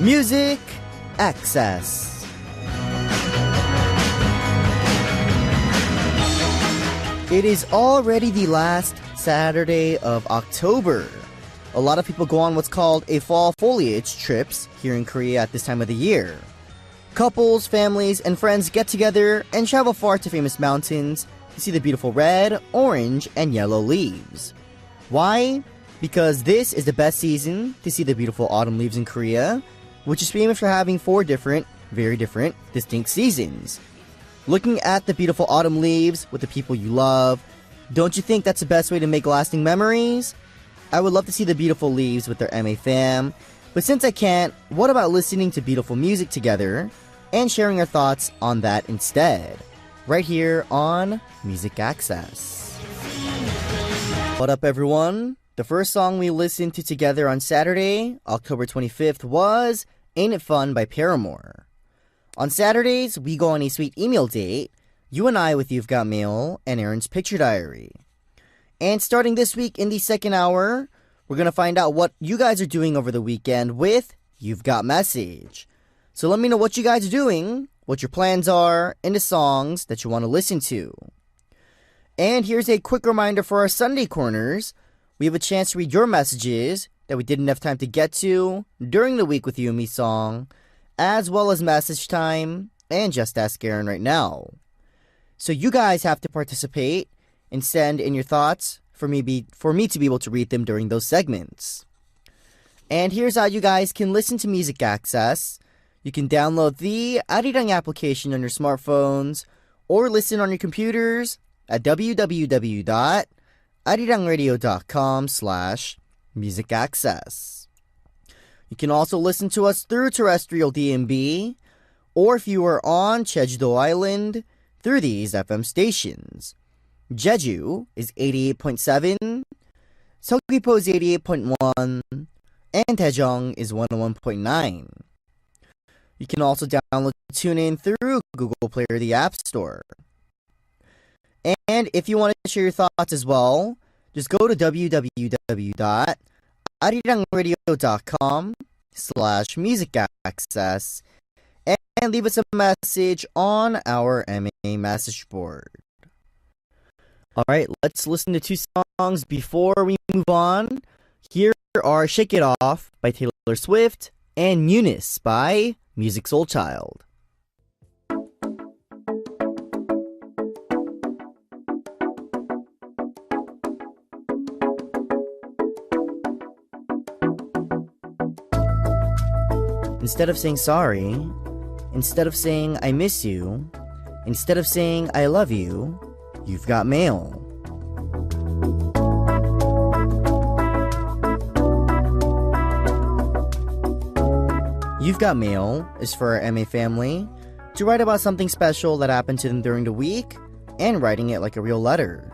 Music Access. It is already the last Saturday of October. A lot of people go on what's called a fall foliage trips here in Korea at this time of the year. Couples, families, and friends get together and travel far to famous mountains to see the beautiful red, orange, and yellow leaves. Why? Because this is the best season to see the beautiful autumn leaves in Korea, which is famous for having 4 different, very different, distinct seasons. Looking at the beautiful autumn leaves with the people you love, don't you think that's the best way to make lasting memories? I would love to see the beautiful leaves with their MA fam, but since I can't, what about listening to beautiful music together and sharing our thoughts on that instead? Right here on Music Access. What up, everyone? The first song we listened to together on Saturday, October 25th, was Ain't It Fun by Paramore. On Saturdays, we go on a sweet email date, you and I with You've Got Mail and Aron's Picture Diary. And starting this week in the second hour, we're going to find out what you guys are doing over the weekend with You've Got Message. So let me know what you guys are doing, what your plans are, and the songs that you want to listen to. And here's a quick reminder for our Sunday Corners. We have a chance to read your messages that we didn't have time to get to during the Week with You and Me song, as well as Message Time and Just Ask Aron right now. So you guys have to participate and send in your thoughts for me to be able to read them during those segments. And here's how you guys can listen to Music Access. You can download the Arirang application on your smartphones or listen on your computers at www.arirangradio.com/musicaccess. You can also listen to us through terrestrial DMB, or if you are on Jeju-do Island, through these FM stations. Jeju is 88.7, Seogwipo is 88.1, and Daejeong is 101.9. You can also download TuneIn through Google Play or the App Store. And if you want to share your thoughts as well, just go to www.arirangradio.com/musicaccess and leave us a message on our MA message board. Alright, let's listen to 2 songs before we move on. Here are Shake It Off by Taylor Swift and Eunice by Music Soul Child. Instead of saying sorry, instead of saying I miss you, instead of saying I love you, you've got mail. You've Got Mail is for our MA family to write about something special that happened to them during the week and writing it like a real letter.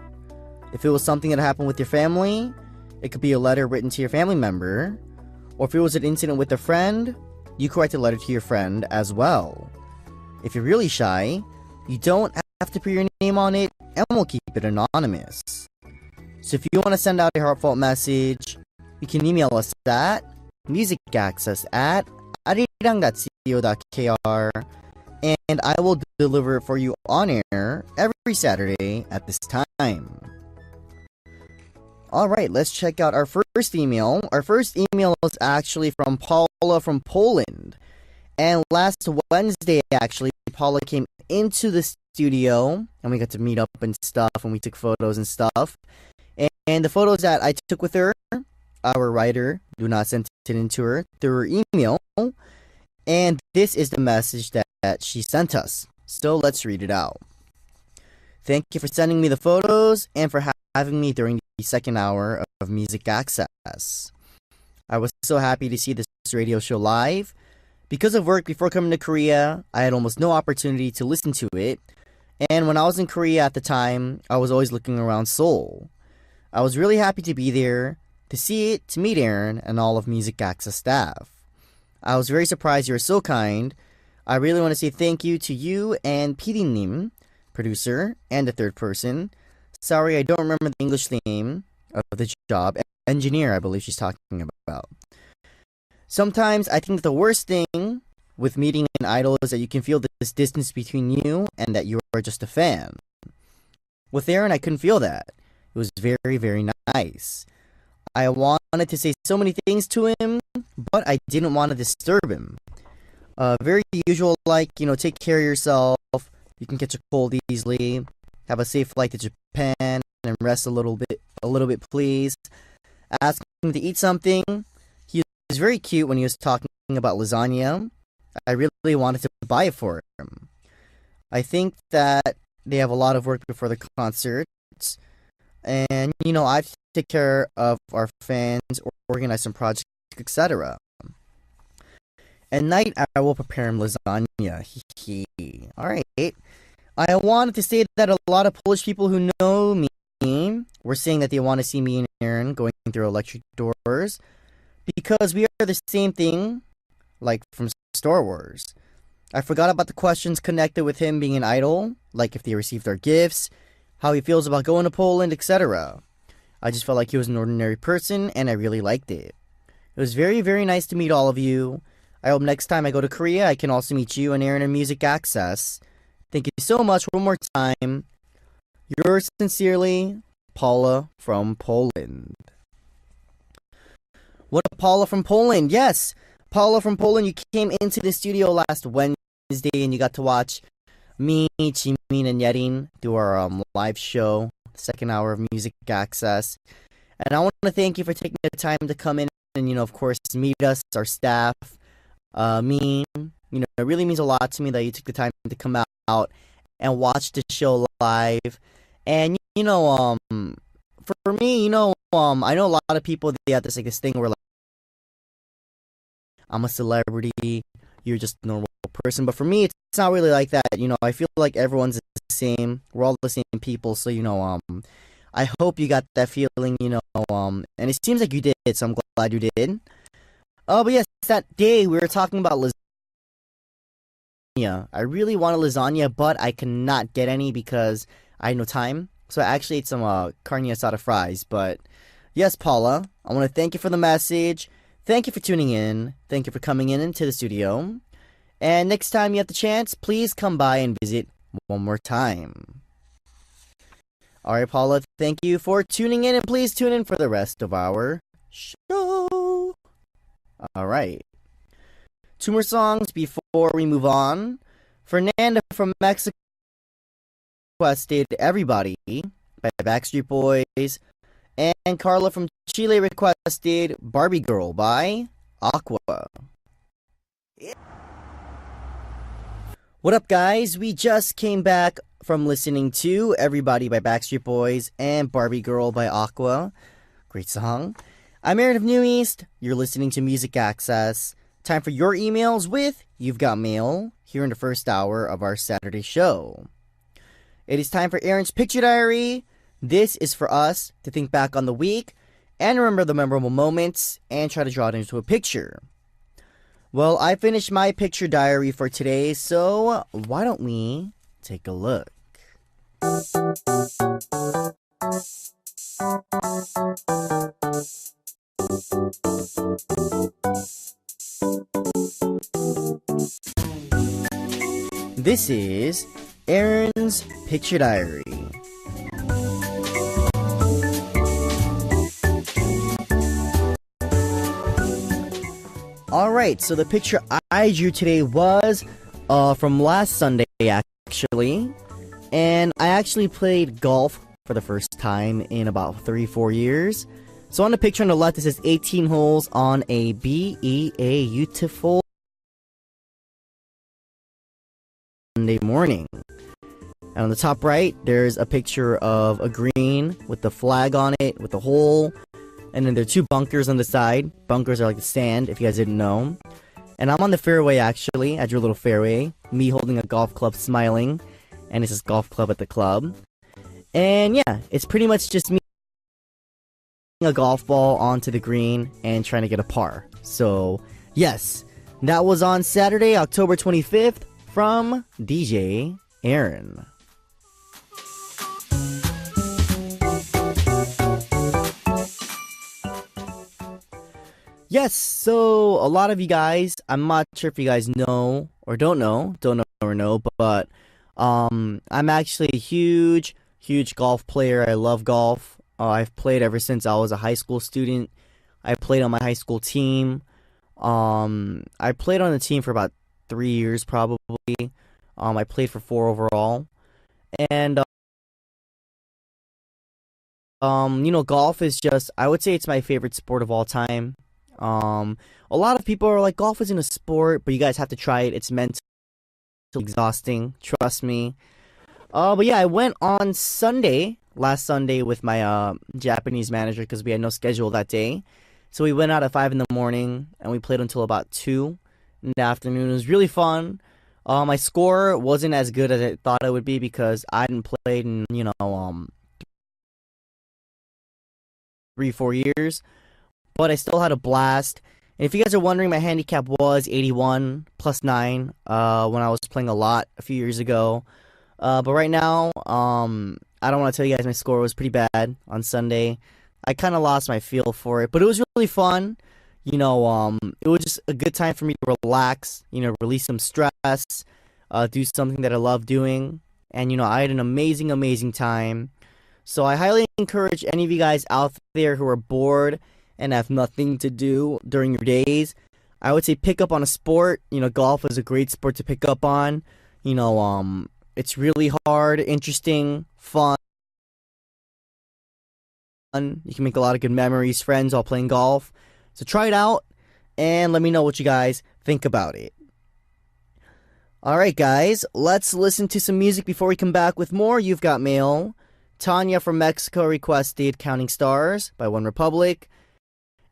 If it was something that happened with your family, it could be a letter written to your family member, or if it was an incident with a friend, you could write a letter to your friend as well. If you're really shy, you don't have to put your name on it and we'll keep it anonymous. So if you want to send out a heartfelt message, you can email us at musicaccess@arirang.co.kr and I will deliver it for you on air every Saturday at this time. Alright, let's check out our first email. Our first email is actually from Paula from Poland. And last Wednesday, actually, Paula came into the studio and we got to meet up and stuff and we took photos and stuff. And the photos that I took with her, our writer, do not send it in to her through her email. And this is the message that she sent us. So let's read it out. Thank you for sending me the photos and for having me during the second hour of Music Access. I was so happy to see this radio show live. Because of work before coming to Korea, I had almost no opportunity to listen to it. And when I was in Korea at the time, I was always looking around Seoul. I was really happy to be there, to see it, to meet Aron and all of Music Access staff. I was very surprised you were so kind. I really want to say thank you to you and PD-님, producer, and the third person. Sorry, I don't remember the English name of the job. Engineer, I believe she's talking about. Sometimes I think that the worst thing with meeting an idol is that you can feel this distance between you and that you are just a fan. With Aron, I couldn't feel that. It was very, very nice. I wanted to say so many things to him, but I didn't want to disturb him. Very usual, like, take care of yourself. You can catch a cold easily. Have a safe flight to Japan and rest a little bit, please. Ask him to eat something. He was very cute when he was talking about lasagna. I really wanted to buy it for him. I think that they have a lot of work before the concerts. And, I have to take care of our fans, organize some projects, etc. At night, I will prepare him lasagna. Alright. I wanted to say that a lot of Polish people who know me were saying that they want to see me and Aron going through electric doors because we are the same thing, like from Star Wars. I forgot about the questions connected with him being an idol, like if they received our gifts, how he feels about going to Poland, etc. I just felt like he was an ordinary person, and I really liked it. It was very, very nice to meet all of you. I hope next time I go to Korea, I can also meet you and Aron in Music Access. Thank you so much one more time. Yours sincerely, Paula from Poland. What up, Paula from Poland? Yes, Paula from Poland, you came into the studio last Wednesday and you got to watch me, Jimin, and Yerin do our live show, second hour of Music Access. And I want to thank you for taking the time to come in and, of course, meet us, our staff. It really means a lot to me that you took the time to come out and watch the show live. And, for me, I know a lot of people, they have this thing where, like, I'm a celebrity, you're just a normal person. But for me, it's not really like that. I feel like everyone's the same. We're all the same people. So, I hope you got that feeling, and it seems like you did, so I'm glad you did. But yes, that day we were talking about lasagna. I really wanted lasagna, but I cannot get any because I had no time. So I actually ate some carne asada fries. But yes, Paula, I want to thank you for the message. Thank you for tuning in. Thank you for coming into the studio. And next time you have the chance, please come by and visit one more time. Alright, Paula, thank you for tuning in, and please tune in for the rest of our show. Alright. 2 more songs before we move on. Fernanda from Mexico requested Everybody by Backstreet Boys. And Carla from Chile requested Barbie Girl by Aqua. What up, guys? We just came back from listening to Everybody by Backstreet Boys and Barbie Girl by Aqua. Great song. I'm Aron of New East. You're listening to Music Access. Time for your emails with You've Got Mail here in the first hour of our Saturday show. It is time for Aron's Picture Diary. This is for us to think back on the week and remember the memorable moments and try to draw it into a picture. Well, I finished my picture diary for today, so why don't we take a look? This is Aron's Picture Diary. Alright, so the picture I drew today was from last Sunday, actually. And I actually played golf for the first time in about 3-4 years. So on the picture on the left, it says 18 holes on a beautiful Sunday morning. And on the top right, there's a picture of a green with the flag on it, with a hole. And then there are 2 bunkers on the side. Bunkers are like the sand, if you guys didn't know. And I'm on the fairway, actually. I drew a little fairway. Me holding a golf club, smiling. And it says golf club at the club. And yeah, it's pretty much just me a golf ball onto the green and trying to get a par. So, yes, that was on Saturday, October 25th from DJ Aron. Yes, so a lot of you guys, I'm not sure if you guys know or don't know or know, but I'm actually a huge golf player. I love golf. I've played ever since I was a high school student. I played on my high school team. I played on the team for about 3 years probably. I played for four overall, and golf is just, I would say it's my favorite sport of all time. Um, a lot of people are like, golf isn't a sport, but you guys have to try it. It's mentally exhausting, trust me. But yeah, I went on last Sunday with my Japanese manager because we had no schedule that day. So we went out at 5 in the morning and we played until about 2 in the afternoon. It was really fun. My score wasn't as good as I thought it would be because I hadn't played in, 3, 4 years, but I still had a blast. And if you guys are wondering, my handicap was 81 plus 9 when I was playing a lot a few years ago. But right now, I don't want to tell you guys my score was pretty bad on Sunday. I kind of lost my feel for it, but it was really fun. It was just a good time for me to relax, release some stress, do something that I love doing. And, I had an amazing time. So I highly encourage any of you guys out there who are bored and have nothing to do during your days. I would say pick up on a sport. Golf is a great sport to pick up on. It's really hard, interesting, fun. You can make a lot of good memories, friends, all playing golf. So try it out and let me know what you guys think about it. Alright guys, let's listen to some music before we come back with more You've Got Mail. Tanya from Mexico requested Counting Stars by One Republic.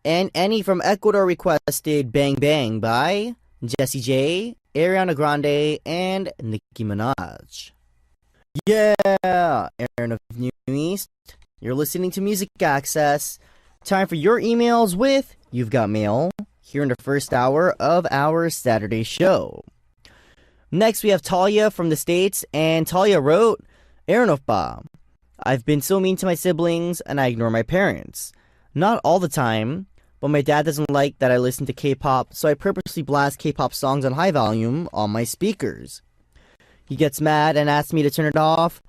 And Annie from Ecuador requested Bang Bang by Jessie J, Ariana Grande, and Nicki Minaj. Yeah! Aaron of New East. You're listening to Music Access. Time for your emails with You've Got Mail here in the first hour of our Saturday show. Next, we have Talia from the States, and Talia wrote, Aaron of Ba. I've been so mean to my siblings, and I ignore my parents. Not all the time, but my dad doesn't like that I listen to K-pop, so I purposely blast K-pop songs on high volume on my speakers. He gets mad and asks me to turn it off,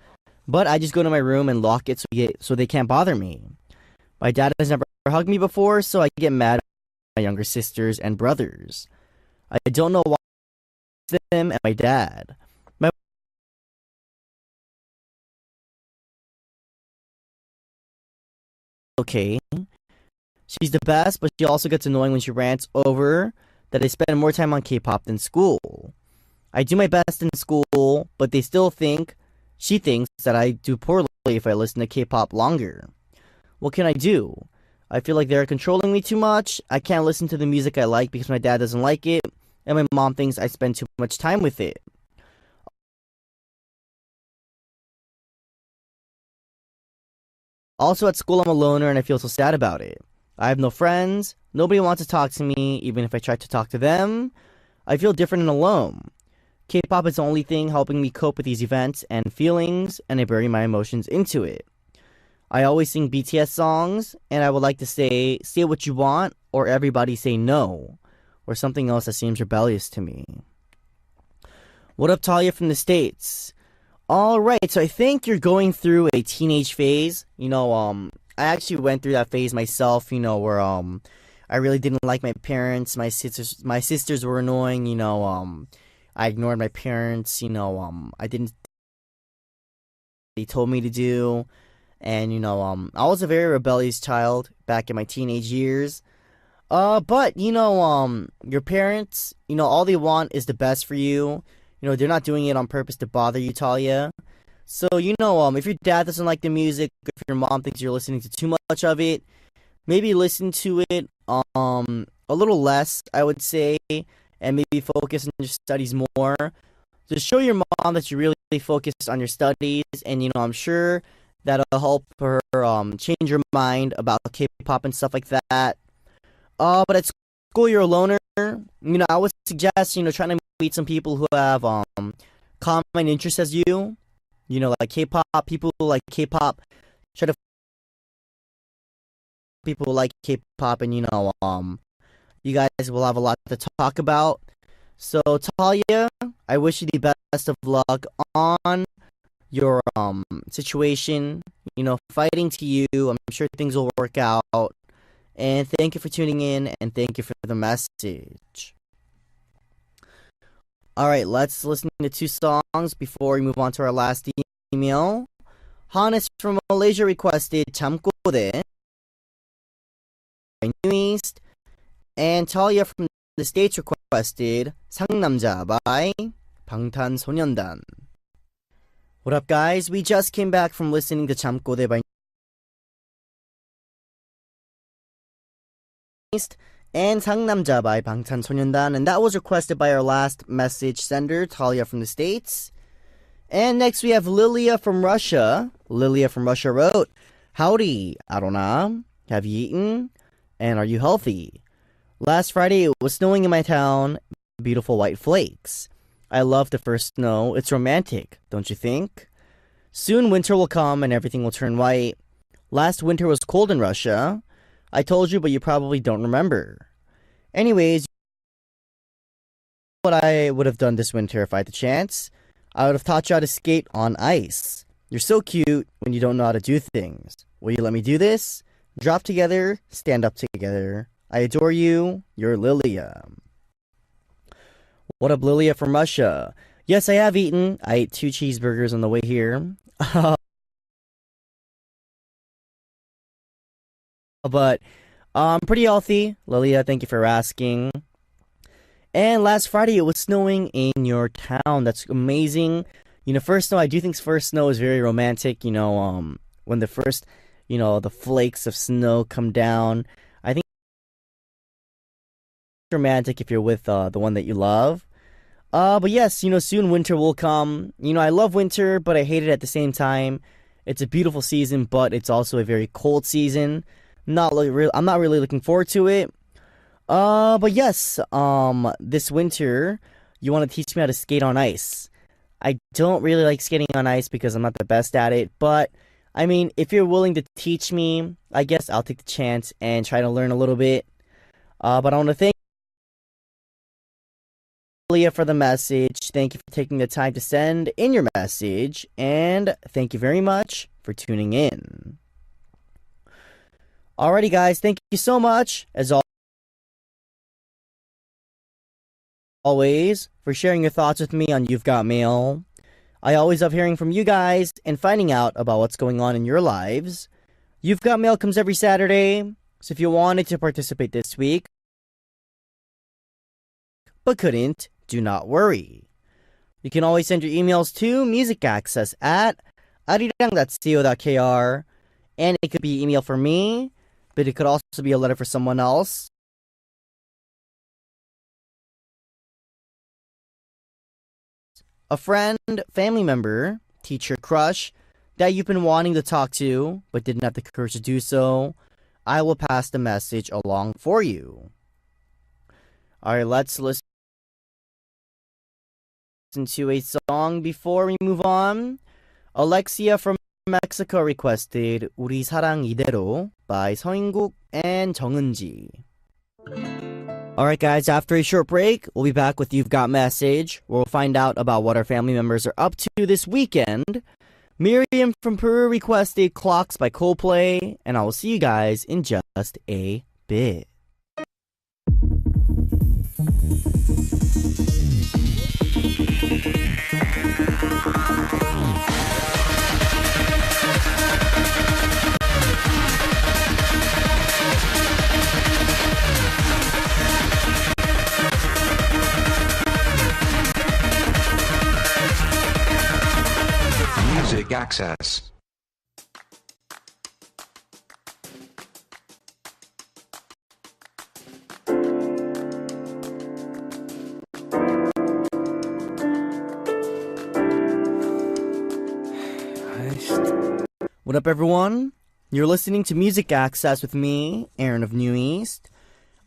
but I just go to my room and lock it so they can't bother me. My dad has never hugged me before, so I get mad at my younger sisters and brothers. I don't know why it's them and my dad. Okay. She's the best, but she also gets annoying when she rants over that I spend more time on K-pop than school. I do my best in school, but she thinks that I do poorly if I listen to K-pop longer. What can I do? I feel like they're controlling me too much. I can't listen to the music I like because my dad doesn't like it, and my mom thinks I spend too much time with it. Also at school, I'm a loner and I feel so sad about it. I have no friends. Nobody wants to talk to me, even if I try to talk to them. I feel different and alone. K-pop is the only thing helping me cope with these events and feelings, and I bury my emotions into it. I always sing BTS songs, and I would like to say what you want, or everybody say no, or something else that seems rebellious to me. What up, Talia from the States? Alright, so I think you're going through a teenage phase. I actually went through that phase myself, where I really didn't like my parents. My sisters were annoying, I ignored my parents, I didn't they told me to do. And I was a very rebellious child back in my teenage years. But your parents, all they want is the best for you. They're not doing it on purpose to bother you, Talia. So, if your dad doesn't like the music, if your mom thinks you're listening to too much of it, maybe listen to it a little less, I would say, and maybe focus on your studies more. Just show your mom that you really focused on your studies, and, I'm sure that'll help her change your mind about K-pop and stuff like that. But at school, you're a loner. I would suggest, trying to meet some people who have common interests as you. Like K-pop, people who like K-pop. Try to people who like K-pop and You guys will have a lot to talk about. So Talia, I wish you the best of luck on your situation. You know, fighting to you. I'm sure things will work out. And thank you for tuning in, and thank you for the message. Alright, let's listen to 2 songs before we move on to our last email. Hannes from Malaysia requested 참고대 by New East, and Talia from the States requested 상남자 by 방탄소년단. What up, guys? We just came back from listening to 참고대 by New East and 상남자 by 방탄소년단, and that was requested by our last message sender, Talia from the States. And next we have Lilia from Russia. Lilia from Russia wrote, "Howdy, Aron. Have you eaten? And are you healthy? Last Friday it was snowing in my town. Beautiful white flakes. I love the first snow. It's romantic, don't you think? Soon winter will come and everything will turn white. Last winter was cold in Russia. I told you, but you probably don't remember. Anyways, what I would have done this winter if I had the chance. I would have taught you how to skate on ice. You're so cute when you don't know how to do things. Will you let me do this? Drop together, stand up together. I adore you. You're Lilia." What up, Lilia from Russia? Yes, I have eaten. I ate 2 cheeseburgers on the way here. But I'm pretty healthy. Lilia, thank you for asking. And last Friday, it was snowing in your town. That's amazing. You know, first snow, I do think first snow is very romantic. You know, when the first, you know, the flakes of snow come down. I think it's romantic if you're with the one that you love. But yes, you know, soon winter will come. You know, I love winter, but I hate it at the same time. It's a beautiful season, but it's also a very cold season. I'm not really looking forward to it. But yes, this winter, you want to teach me how to skate on ice. I don't really like skating on ice because I'm not the best at it, but, I mean, if you're willing to teach me, I guess I'll take the chance and try to learn a little bit. But I want to thank Leah for the message. Thank you for taking the time to send in your message, and thank you very much for tuning in. Alrighty, guys, thank you so much, as always, for sharing your thoughts with me on You've Got Mail. I always love hearing from you guys and finding out about what's going on in your lives. You've Got Mail comes every Saturday, so if you wanted to participate this week, but couldn't, do not worry. You can always send your emails to musicaccess@arirang.co.kr, and it could be an email for me, but it could also be a letter for someone else. A friend, family member, teacher, crush that you've been wanting to talk to but didn't have the courage to do so. I will pass the message along for you. Alright, let's listen to a song before we move on. Alexia from Mexico requested 우리 사랑 이대로 by 서인국 and 정은지. Alright, guys, after a short break, we'll be back with You've Got Message, where we'll find out about what our family members are up to this weekend. Miriam from Peru requested Clocks by Coldplay, and I will see you guys in just a bit. Music Access. What up, everyone? You're listening to Music Access with me, Aron of New East.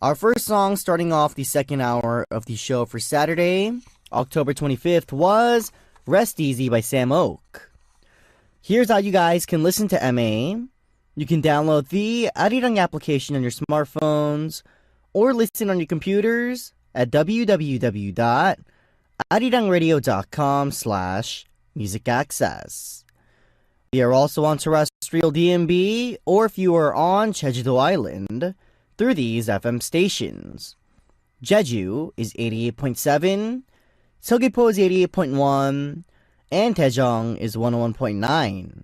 Our first song starting off the second hour of the show for Saturday, October 25th, was Rest Easy by Sam Oak. Here's how you guys can listen to MA. You can download the Arirang application on your smartphones, or listen on your computers at www.arirangradio.com/musicaccess. We are also on terrestrial DMB, or if you are on Jeju-do Island, through these FM stations. Jeju is 88.7, Seogwipo is 88.1, and Daejeong is 101.9.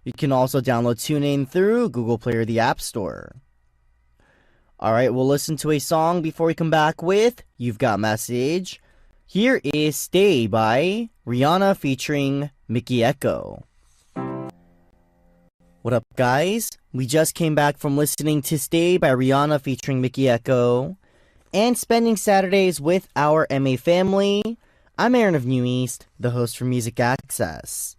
You can also download TuneIn through Google Play or the App Store. Alright, we'll listen to a song before we come back with You've Got Message. Here is Stay by Rihanna featuring Mickey Echo. What up, guys? We just came back from listening to Stay by Rihanna featuring Mickey Echo and spending Saturdays with our MA family. I'm Aron of New East, the host for Music Access.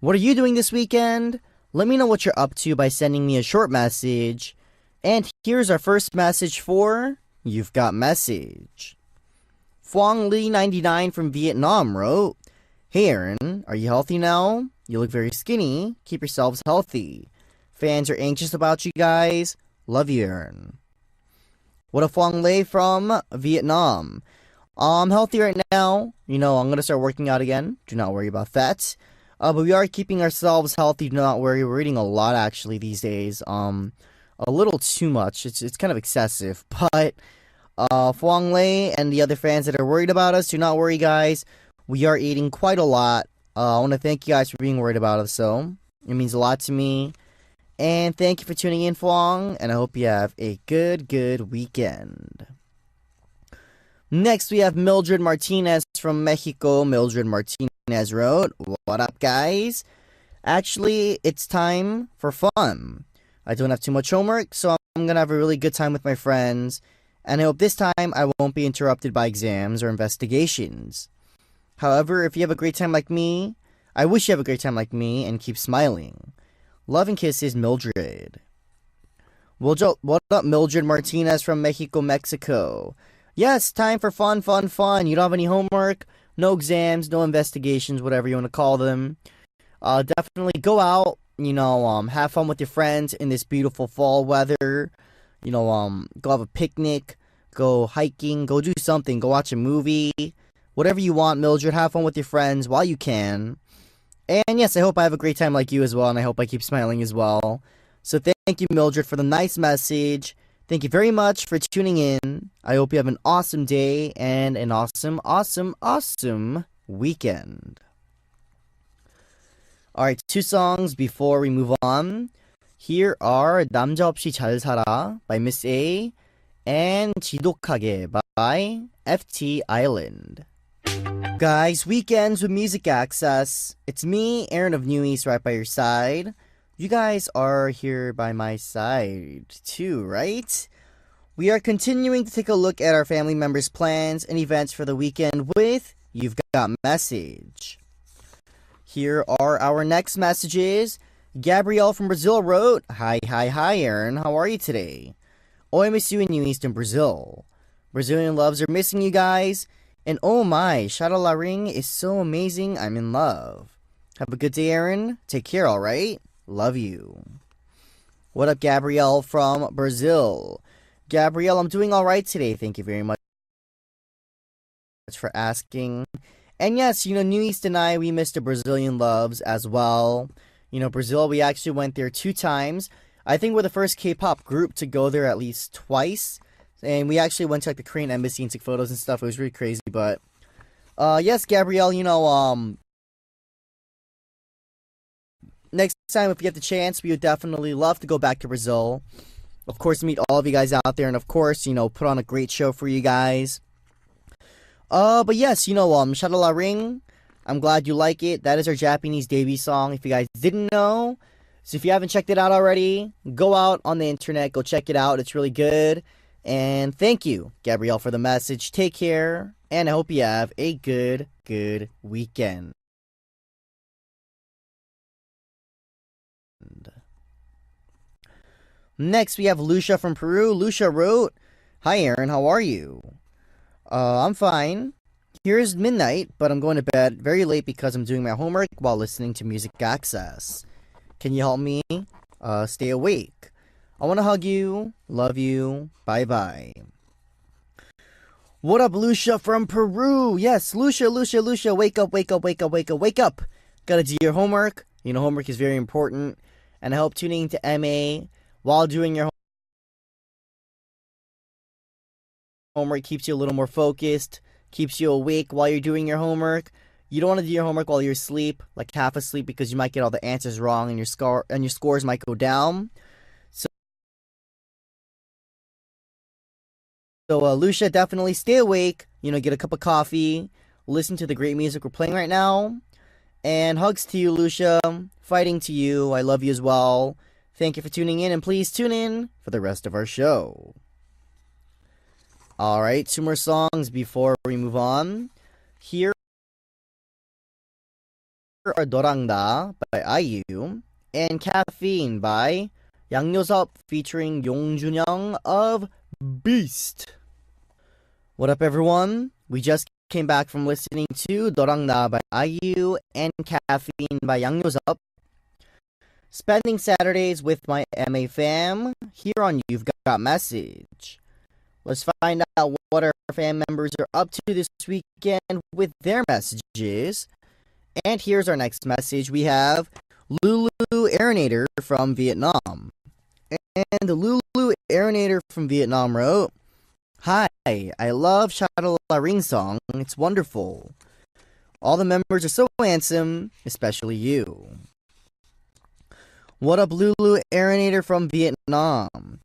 What are you doing this weekend? Let me know what you're up to by sending me a short message. And here's our first message for You've Got Message. Phuong Lee 99 from Vietnam wrote, "Hey Aron, are you healthy now? You look very skinny. Keep yourselves healthy. Fans are anxious about you guys. Love you, Aron." What a Phuong Lee from Vietnam. I'm healthy right now. I'm going to start working out again. Do not worry about that. But we are keeping ourselves healthy. Do not worry. We're eating a lot actually these days. A little too much. It's kind of excessive. But Phuong Lei and the other fans that are worried about us, do not worry, guys. We are eating quite a lot. I want to thank you guys for being worried about us. So it means a lot to me. And thank you for tuning in, Phuong. And I hope you have a good weekend. Next, we have Mildred Martinez from Mexico. Mildred Martinez wrote, "What up, guys? Actually, it's time for fun. I don't have too much homework, so I'm going to have a really good time with my friends, and I hope this time I won't be interrupted by exams or investigations. However, if you have a great time like me, I wish you have a great time like me, and keep smiling. Love and kisses, Mildred." What up, Mildred Martinez from Mexico, Mexico? Yes, time for fun. You don't have any homework, no exams, no investigations, whatever you want to call them. Definitely go out. Have fun with your friends in this beautiful fall weather. Go have a picnic, go hiking, go do something, go watch a movie. Whatever you want, Mildred, have fun with your friends while you can. And yes, I hope I have a great time like you as well, and I hope I keep smiling as well. So thank you, Mildred, for the nice message. Thank you very much for tuning in. I hope you have an awesome day and an awesome weekend. Alright, 2 songs before we move on. Here are 남자 없이 잘 살아 by Miss A and 지독하게 by FT Island. Guys, weekends with Music Access. It's me, Aron of New East, right by your side. You guys are here by my side too, right? We are continuing to take a look at our family members' plans and events for the weekend with You've Got Message. Here are our next messages. Gabrielle from Brazil wrote, Hi, Aron. How are you today? Oh, I miss you in New East in Brazil. Brazilian loves are missing you guys. And oh my, Shadow La Ring is so amazing. I'm in love. Have a good day, Aron. Take care, alright? Love you. What up, Gabrielle from Brazil? Gabrielle, I'm doing alright today. Thank you very much for asking. And yes, New East and I, we missed the Brazilian loves as well. Brazil, we actually went there 2 times. I think we're the first K-pop group to go there at least twice. And we actually went to the Korean embassy and took photos and stuff. It was really crazy, but yes, Gabrielle, next time if you get the chance, we would definitely love to go back to Brazil. Of course, meet all of you guys out there, and of course, put on a great show for you guys. But yes, Shadow La Ring, I'm glad you like it. That is our Japanese debut song, if you guys didn't know. So if you haven't checked it out already, go out on the internet, go check it out. It's really good. And thank you, Gabrielle, for the message. Take care, and I hope you have a good weekend. Next, we have Lucia from Peru. Lucia wrote, Hi, Aron, how are you? I'm fine. Here's midnight, but I'm going to bed very late because I'm doing my homework while listening to Music Access. Can you help me stay awake? I want to hug you. Love you. Bye-bye. What up, Lucia from Peru? Yes, Lucia, wake up, wake up, wake up, wake up, wake up. Gotta do your homework. You know, homework is very important. And I hope tuning into MA while doing your homework keeps you a little more focused, keeps you awake while you're doing your homework. You don't want to do your homework while you're asleep, like half asleep, because you might get all the answers wrong and your scores might go down. So, Lucia, definitely stay awake. You know, get a cup of coffee, listen to the great music we're playing right now. And hugs to you, Lucia. Fighting to you. I love you as well. Thank you for tuning in, and please tune in for the rest of our show. Alright, 2 more songs before we move on. Here are Dorangda by IU and Caffeine by Yang Yo-seop featuring Yong Junyoung of Beast. What up, everyone? We just came back from listening to Dorangda by IU and Caffeine by Yang Yo-seop. Spending Saturdays with my MA fam here on You've Got Message. Let's find out what our fan members are up to this weekend with their messages. And here's our next message. We have Lulu Aronator from Vietnam. And Lulu Aronator from Vietnam wrote, "Hi, I love Shadow La Ring song. It's wonderful. All the members are so handsome, especially you." What up, Lulu Aronator from Vietnam?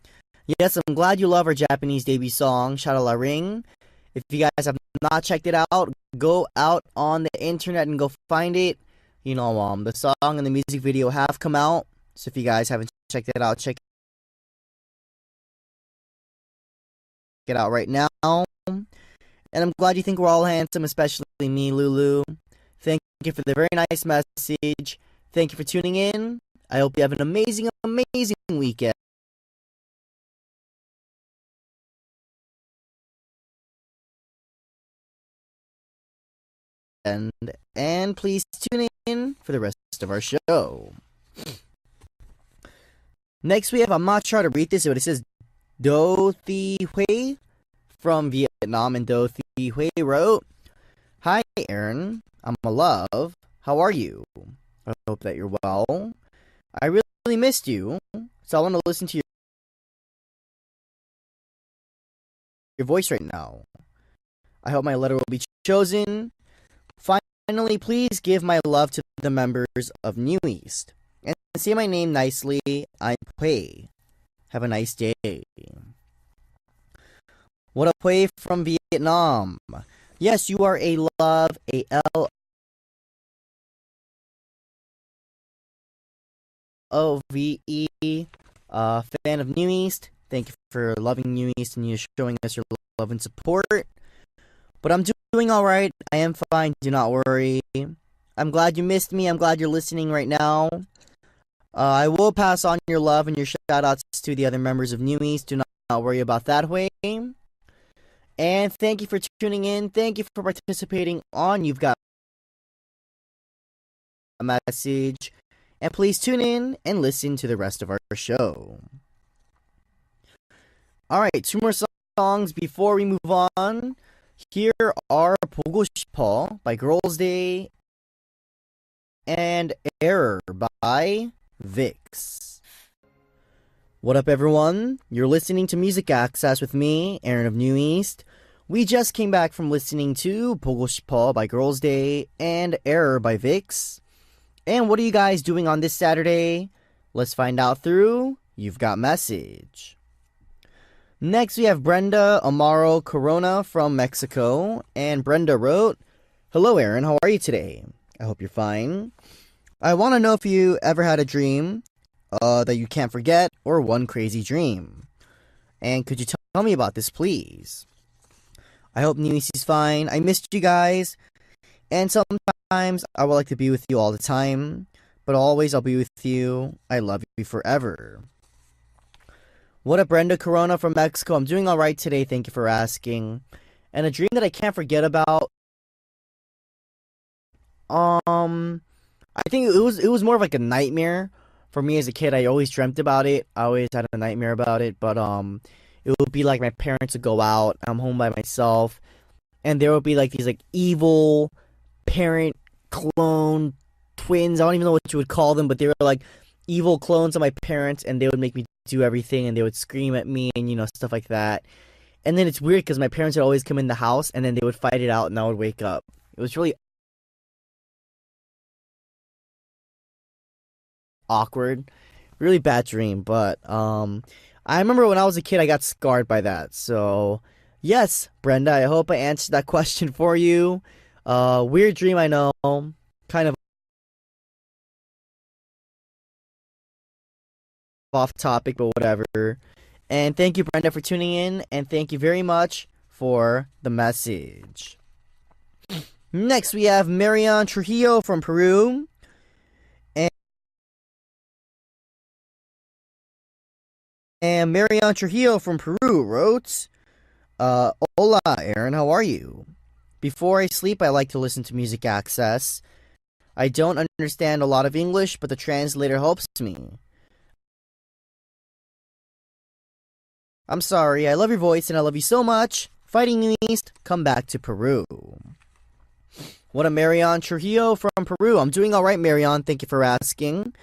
Yes, I'm glad you love our Japanese debut song, Shadow La Ring. If you guys have not checked it out, go out on the internet and go find it. You know, the song and the music video have come out. So if you guys haven't checked it out, check it out right now. And I'm glad you think we're all handsome, especially me, Lulu. Thank you for the very nice message. Thank you for tuning in. I hope you have an amazing, amazing weekend. And please tune in for the rest of our show. Next we have, I'm not sure how to read this, but it says Do Thi Hui from Vietnam, and Do Thi Hui wrote, "Hi Aron, I'm a love. How are you? I hope that you're well. I really missed you, so I want to listen to your voice right now. I hope my letter will be chosen. Finally, please give my love to the members of New East. And say my name nicely. I'm Hui. Have a nice day." What up, Hui from Vietnam? Yes, you are a love, a LOVE fan of New East. Thank you for loving New East and you showing us your love and support. But I'm doing alright. I am fine. Do not worry. I'm glad you missed me. I'm glad you're listening right now. I will pass on your love and your shoutouts to the other members of New East. Do not worry about that way. And thank you for tuning in. Thank you for participating on You've Got a Message. And please tune in and listen to the rest of our show. Alright, 2 more songs before we move on. Here are 보고 싶어 by Girls' Day and Error by Vix. What up, everyone? You're listening to Music Access with me, Aron of New East. We just came back from listening to 보고 싶어 by Girls' Day and Error by Vix. And what are you guys doing on this Saturday? Let's find out through You've Got Message. Next, we have Brenda Amaro Corona from Mexico. And Brenda wrote, "Hello, Aron. How are you today? I hope you're fine. I want to know if you ever had a dream that you can't forget or one crazy dream. And could you tell me about this, please? I hope Newie's is fine. I missed you guys. And sometimes I would like to be with you all the time. But always I'll be with you. I love you forever." What up, Brenda Corona from Mexico? I'm doing alright today. Thank you for asking. And a dream that I can't forget about. I think it was more of like a nightmare for me as a kid. I always dreamt about it. I always had a nightmare about it. But it would be like my parents would go out, I'm home by myself, and there would be like these like evil parent clone twins. I don't even know what you would call them, but they were like evil clones of my parents, and they would make me do everything, and they would scream at me, and stuff like that. And then it's weird because my parents would always come in the house, and then they would fight it out, and I would wake up. It was really awkward, really bad dream. But I remember when I was a kid, I got scarred by that. So yes, Brenda, I hope I answered that question for you. Weird dream, I know, kind of off topic, but whatever. And thank you, Brenda, for tuning in, and thank you very much for the message. Next, we have Marion Trujillo from Peru. And Marion Trujillo from Peru wrote, Hola, Aaron, how are you? Before I sleep, I like to listen to Music Access. I don't understand a lot of English, but the translator helps me. I'm sorry, I love your voice and I love you so much. Fighting New East, come back to Peru. What a Marion Trujillo from Peru. I'm doing alright, Marion. Thank you for asking.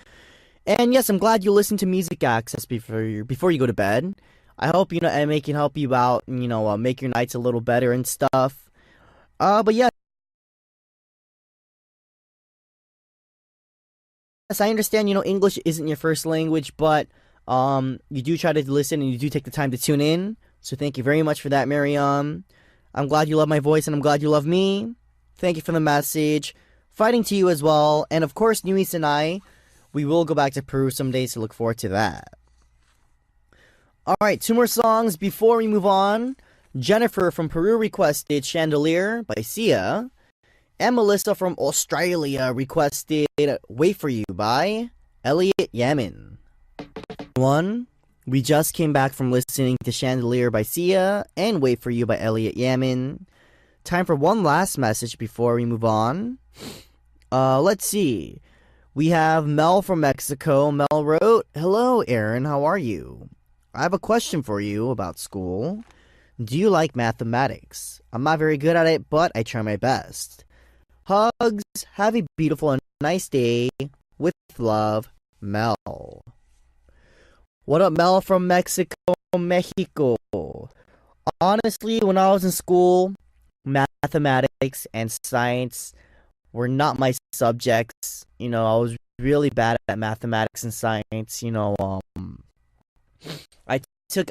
And yes, I'm glad you listened to Music Access before you go to bed. I hope, Emma can help you out, and, make your nights a little better and stuff. But yes, I understand, English isn't your first language, but you do try to listen and you do take the time to tune in. So thank you very much for that, Mariam. I'm glad you love my voice and I'm glad you love me. Thank you for the message. Fighting to you as well. And of course, Nuis and I, we will go back to Peru someday, so look forward to that. Alright, 2 more songs before we move on. Jennifer from Peru requested Chandelier by Sia. And Melissa from Australia requested Wait For You by Elliot Yamin. We just came back from listening to Chandelier by Sia and Wait For You by Elliot Yamin. Time for one last message before we move on. Let's see. We have Mel from Mexico. Mel wrote, Hello, Aaron, how are you? I have a question for you about school. Do you like mathematics? I'm not very good at it, but I try my best. Hugs. Have a beautiful and nice day. With love, Mel. What up, Mel from Mexico, Mexico? Honestly, when I was in school, mathematics and science were not my subjects. I was really bad at mathematics and science.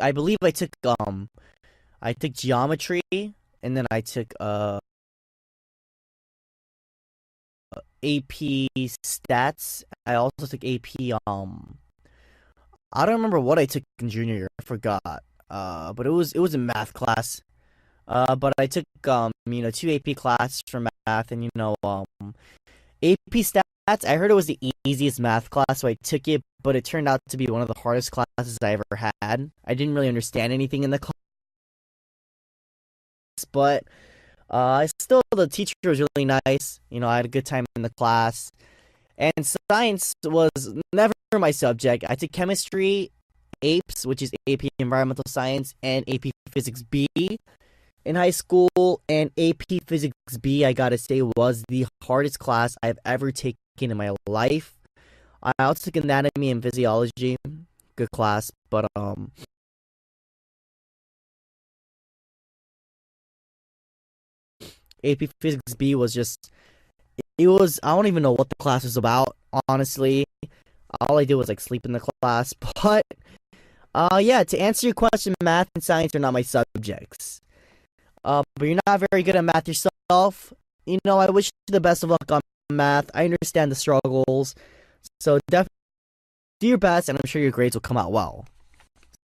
I believe I took geometry, and then I took AP stats. I also took AP I don't remember what I took in junior year. I forgot. But it was a math class. But I took 2 AP classes for math, and AP stats. I heard it was the easiest math class, so I took it, but it turned out to be one of the hardest classes I ever had. I didn't really understand anything in the class, but still the teacher was really nice. I had a good time in the class. And science was never my subject. I took chemistry, APES, which is AP Environmental Science, and AP Physics B in high school. And AP Physics B, I gotta say, was the hardest class I've ever taken in my life. I also took anatomy and physiology. Good class, but AP Physics B was just, I don't even know what the class was about, honestly. All I did was sleep in the class. But yeah, to answer your question, math and science are not my subjects. But you're not very good at math yourself. I wish you the best of luck on math. I understand the struggles. So definitely do your best, and I'm sure your grades will come out well.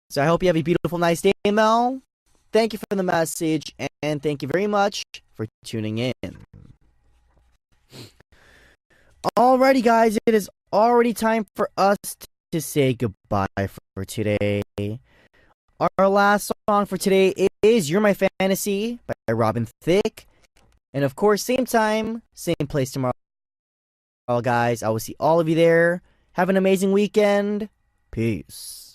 So I hope you have a beautiful, nice day, Mel. Thank you for the message, and thank you very much for tuning in. Alrighty, guys, it is already time for us to say goodbye for today. Our last song for today is You're My Fantasy by Robin Thicke. And of course, same time, same place tomorrow. Guys, I will see all of you there. Have an amazing weekend. Peace.